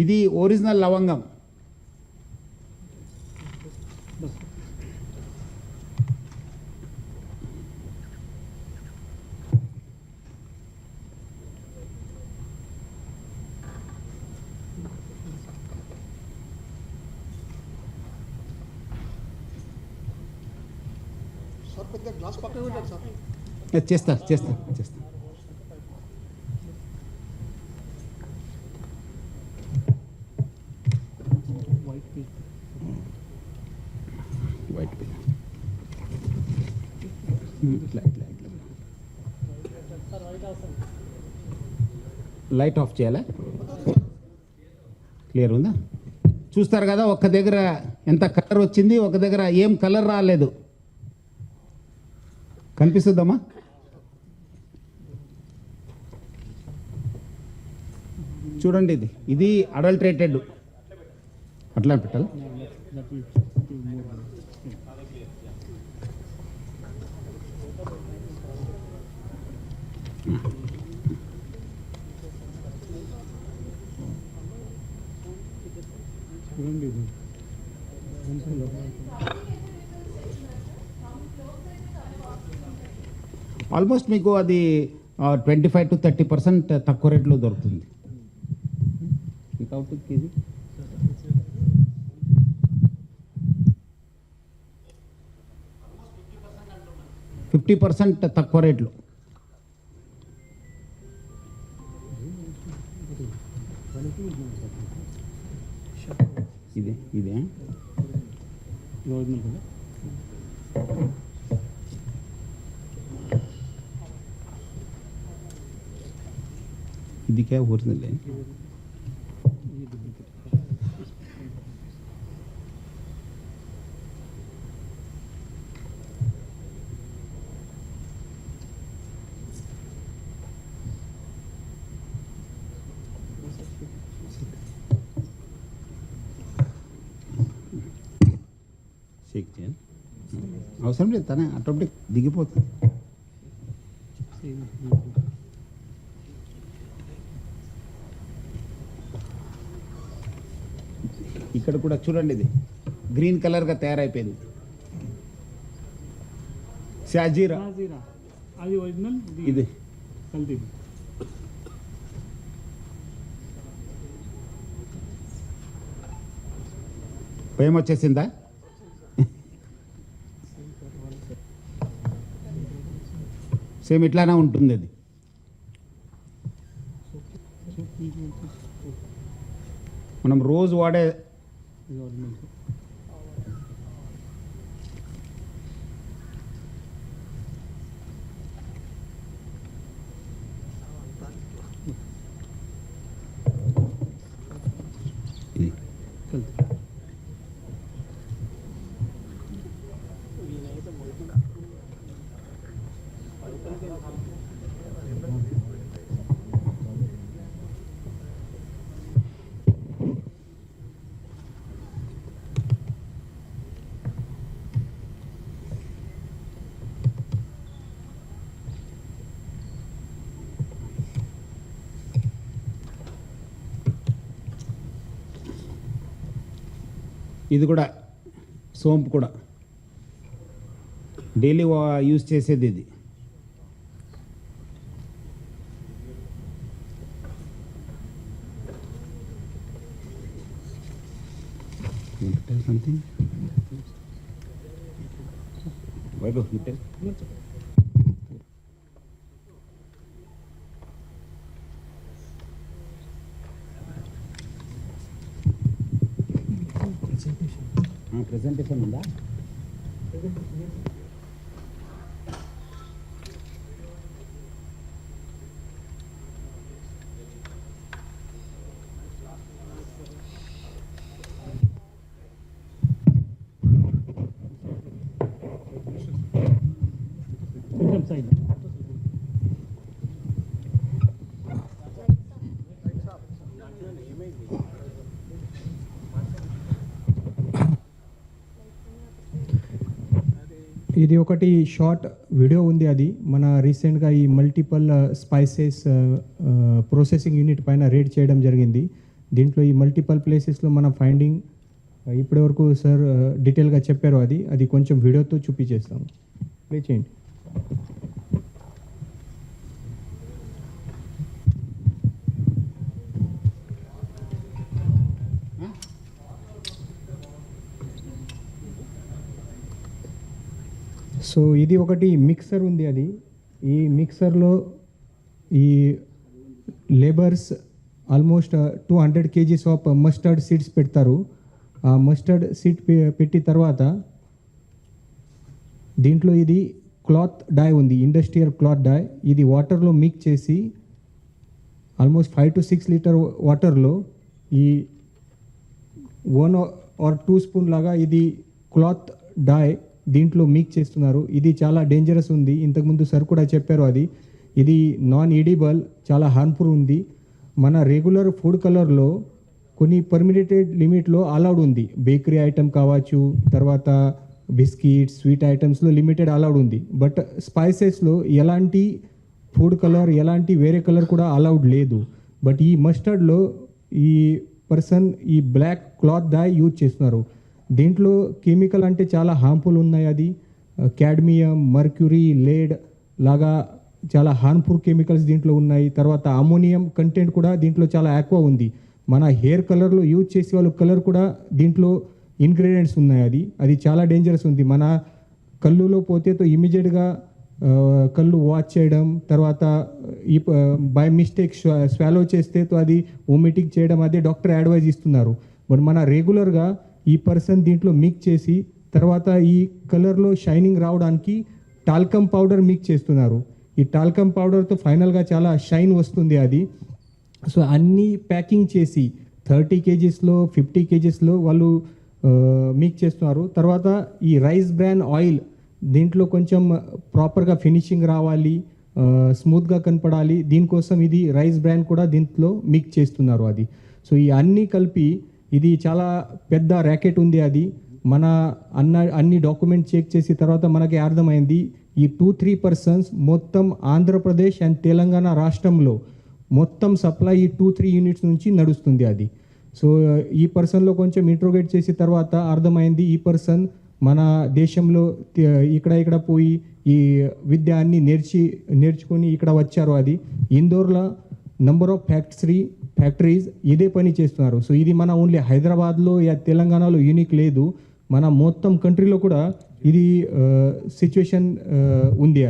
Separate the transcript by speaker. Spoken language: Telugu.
Speaker 1: ఇది ఒరిజినల్ లవంగం. చేస్తా. వైట్ లైట్ ఆఫ్ చేయాలా? క్లియర్ ఉందా? చూస్తారు కదా, ఒక దగ్గర ఎంత కలర్ వచ్చింది, ఒక దగ్గర ఏం కలర్ రాలేదు. కనిపిస్తుందమ్మా? చూడండి, ఇది అడల్ట్రేటెడ్. అట్లా పెట్టాలి. ఆల్మోస్ట్ మీకు అది 25 to 30% తక్కువ రేట్లో దొరుకుతుంది. ఎంత అవుతుంది కేజీ? 50% తక్కువ రేట్లో. ఇదే ఇది क्या ओरिजिनल है? అవసరం లేదు, తనే ఆటోమేటిక్ దిగిపోతుంది. ఇక్కడ కూడా చూడండి, ఇది గ్రీన్ కలర్గా తయారైపోయింది. షాజీరా అది ఒరిజినల్, ఇది భయం వచ్చేసిందా? సేమ్ ఇట్లానే ఉంటుంది అది. మనం రోజు వాడే ఇది కూడా సోంపు కూడా డైలీ యూజ్ చేసేది ఇది. సంథింగ్ ప్రెజెంటేషన్ ఉందా?
Speaker 2: ఇది ఒకటి షార్ట్ వీడియో ఉంది, అది మన రీసెంట్గా ఈ మల్టిపుల్ స్పైసెస్ ప్రాసెసింగ్ యూనిట్ పైన రేడ్ చేయడం జరిగింది. దీంట్లో ఈ మల్టిపల్ ప్లేసెస్లో మన ఫైండింగ్ ఇప్పటివరకు సార్ డీటెయిల్గా చెప్పారు. అది కొంచెం వీడియోతో చూపించేస్తాము. ప్లే చేయండి. సో ఇది ఒకటి మిక్సర్ ఉంది. ఈ మిక్సర్లో ఈ labours almost 200 kgs of mustard seeds పెడతారు. ఆ మస్టర్డ్ సీడ్ పెట్టి తర్వాత దీంట్లో ఇది క్లాత్ డై ఉంది, ఇండస్ట్రియల్ క్లాత్ డై. ఇది వాటర్లో మిక్స్ చేసి ఆల్మోస్ట్ 5 to 6 లీటర్ వాటర్లో ఈ 1 or 2 స్పూన్ లాగా ఇది క్లాత్ డై దీంట్లో మిక్స్ చేస్తున్నారు. ఇది చాలా డేంజరస్ ఉంది. ఇంతకుముందు సార్ కూడా చెప్పారు. ఇది నాన్ ఎడిబుల్, చాలా హార్మ్ఫుల్ ఉంది. మన రెగ్యులర్ ఫుడ్ కలర్లో కొన్ని పర్మిటెడ్ లిమిట్లో అలౌడ్ ఉంది. బేకరీ ఐటమ్ కావచ్చు, తర్వాత బిస్కెట్స్, స్వీట్ ఐటమ్స్లో లిమిటెడ్ అలౌడ్ ఉంది. బట్ స్పైసెస్లో ఎలాంటి ఫుడ్ కలర్, ఎలాంటి వేరే కలర్ కూడా అలౌడ్ లేదు. బట్ ఈ మస్టర్డ్లో ఈ పర్సన్ ఈ బ్లాక్ క్లాత్ డై యూజ్ చేస్తున్నారు. దీంట్లో కెమికల్ అంటే చాలా హార్మ్ఫుల్ ఉన్నాయి. క్యాడ్మియం, మర్క్యూరీ, లేడ్ లాగా చాలా హార్మ్ఫుల్ కెమికల్స్ దీంట్లో ఉన్నాయి. తర్వాత అమోనియం కంటెంట్ కూడా దీంట్లో చాలా ఎక్కువ ఉంది. మన హెయిర్ కలర్లో యూజ్ చేసే వాళ్ళు కలర్ కూడా దీంట్లో ఇంగ్రీడియంట్స్ ఉన్నాయి. అది చాలా డేంజరస్ ఉంది. మన కళ్ళులో పోతే ఇమీడియట్గా కళ్ళు వాచ్ చేయడం, తర్వాత ఈ బై మిస్టేక్ స్వాలో చేస్తే అది వొమిటింగ్ చేయడం, అదే డాక్టర్ అడ్వైజ్ ఇస్తున్నారు. బట్ మన రెగ్యులర్గా ఈ పర్సన్ దీంట్లో మిక్స్ చేసి తర్వాత ఈ కలర్లో షైనింగ్ రావడానికి టాల్కమ్ పౌడర్ మిక్స్ చేస్తున్నారు. ఈ టాల్కమ్ పౌడర్తో ఫైనల్గా చాలా షైన్ వస్తుంది. సో అన్నీ ప్యాకింగ్ చేసి 30 kgsలో 50 kgsలో వాళ్ళు మిక్స్ చేస్తున్నారు. తర్వాత ఈ రైస్ బ్రాన్ ఆయిల్ దీంట్లో కొంచెం ప్రాపర్గా ఫినిషింగ్ రావాలి, స్మూత్గా కనపడాలి. దీనికోసం ఇది రైస్ బ్రాన్ కూడా దీంట్లో మిక్స్ చేస్తున్నారు. సో ఈ అన్నీ కలిపి ఇది చాలా పెద్ద ర్యాకెట్ ఉంది. మన అన్ని డాక్యుమెంట్ చెక్ చేసి తర్వాత మనకి అర్థమైంది ఈ 2-3 పర్సన్స్ మొత్తం ఆంధ్రప్రదేశ్ అండ్ తెలంగాణ రాష్ట్రంలో మొత్తం సప్లై ఈ 2-3 యూనిట్స్ నుంచి నడుస్తుంది. సో ఈ పర్సన్లో కొంచెం ఇంట్రోగేట్ చేసిన తర్వాత అర్థమైంది ఈ పర్సన్ మన దేశంలో ఇక్కడ పోయి ఈ విద్య అన్ని నేర్చుకొని ఇక్కడ వచ్చారు. ఇందోర్లో నంబర్ ఆఫ్ ఫ్యాక్టరీస్ ఇదే పని చేస్తున్నారు. సో ఇది మన ఓన్లీ హైదరాబాద్లో తెలంగాణలో యూనిక్ లేదు, మన మొత్తం కంట్రీలో కూడా ఇది సిచ్యువేషన్ ఉంది.